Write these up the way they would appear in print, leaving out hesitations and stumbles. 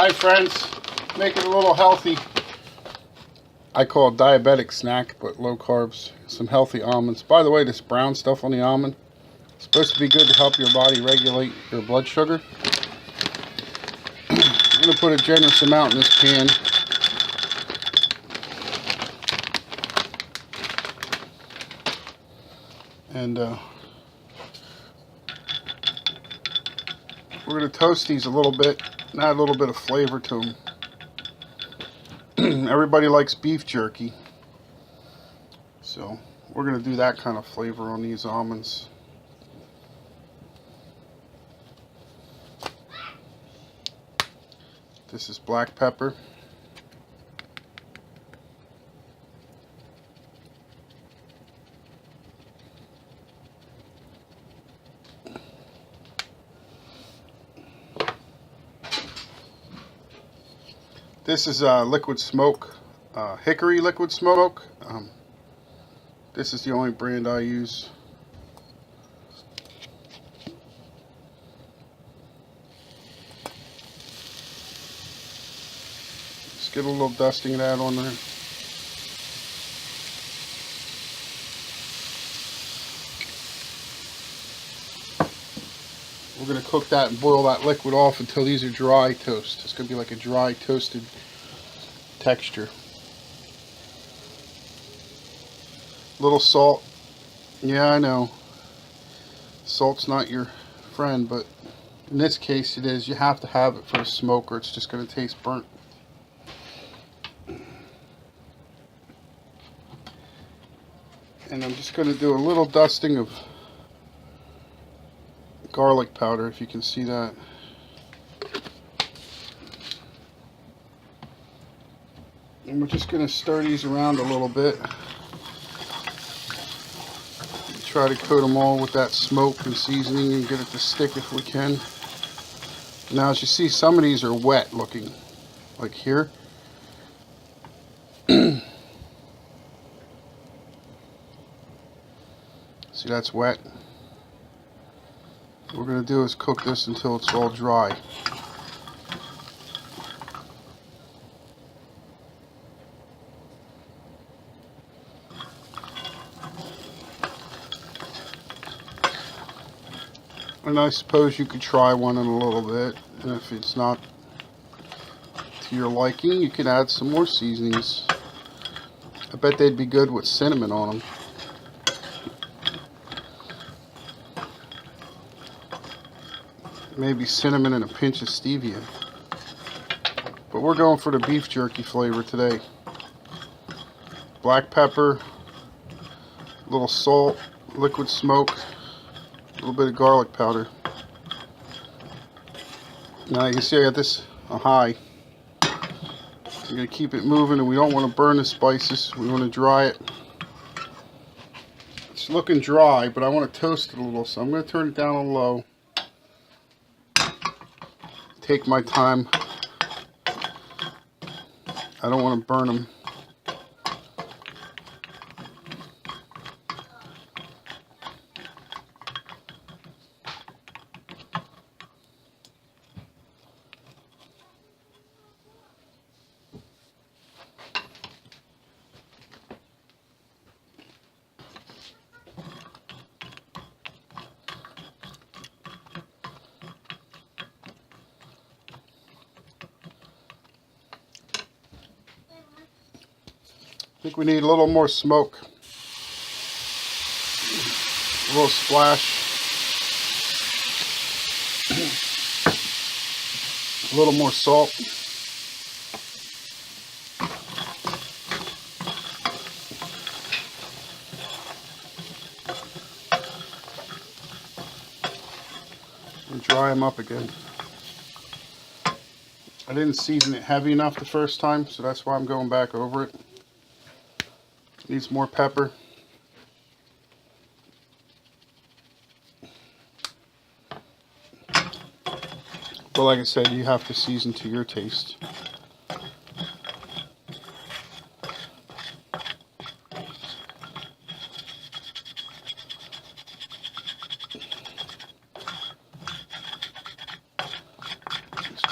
Hi friends, make it a little healthy. I call it diabetic snack, but low carbs. Some healthy almonds. By the way, this brown stuff on the almond is supposed to be good to help your body regulate your blood sugar. I'm going to put a generous amount in this can. And we're going to toast these a little bit, and add a little bit of flavor to them. Everybody likes beef jerky, so we're going to do that kind of flavor on these almonds. This is black pepper. This is liquid smoke, hickory liquid smoke. This is the only brand I use. Just get a little dusting of that on there. We're going to cook that and boil that liquid off until these are dry toast. It's going to be like a dry toasted texture. Little salt. Yeah, I know. Salt's not your friend, but in this case it is. You have to have it for a smoke or it's just going to taste burnt. And I'm just going to do a little dusting of garlic powder, if you can see that. And we're just going to stir these around a little bit. Try to coat them all with that smoke and seasoning and get it to stick if we can. Now as you see, some of these are wet looking, like here. See, that's wet. What we're going to do is cook this until it's all dry. And I suppose you could try one in a little bit, and if it's not to your liking, you could add some more seasonings. I bet they'd be good with cinnamon on them. Maybe cinnamon and a pinch of stevia. But we're going for the beef jerky flavor today. Black pepper, a little salt, liquid smoke, a little bit of garlic powder. Now you can see I got this on high. I'm going to keep it moving, and we don't want to burn the spices. We want to dry it. It's looking dry, but I want to toast it a little, so I'm going to turn it down on low. Take my time. I don't want to burn them. I think we need a little more smoke. A little splash. A little more salt. And dry them up again. I didn't season it heavy enough the first time, so that's why I'm going back over it. Needs more pepper. But like I said, you have to season to your taste.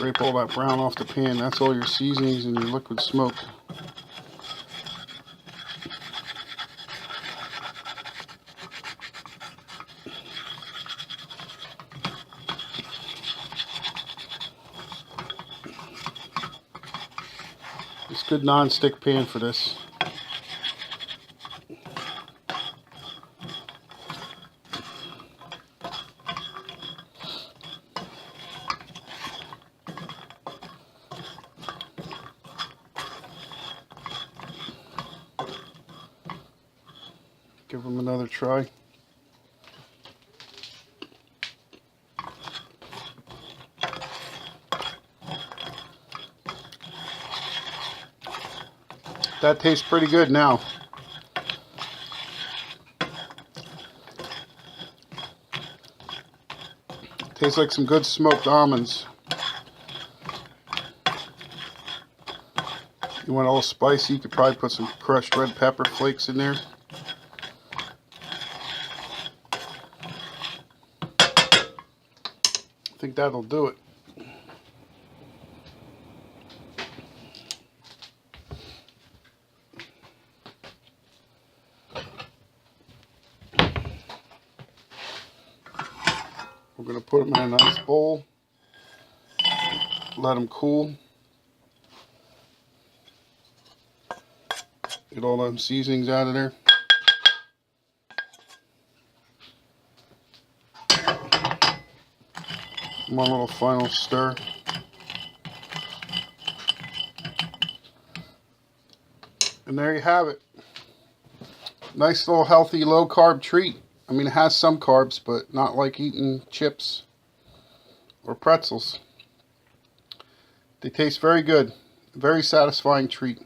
Scrape all that brown off the pan. That's all your seasonings and your liquid smoke. It's a good non-stick pan for this. Give them another try. That tastes pretty good now. Tastes like some good smoked almonds. You want a little spicy, you could probably put some crushed red pepper flakes in there. I think that'll do it. We're going to put them in a nice bowl, let them cool, get all them seasonings out of there. One little final stir. And there you have it. Nice little healthy low carb treat. I mean, it has some carbs, but not like eating chips or pretzels. They taste very good. Very satisfying treat.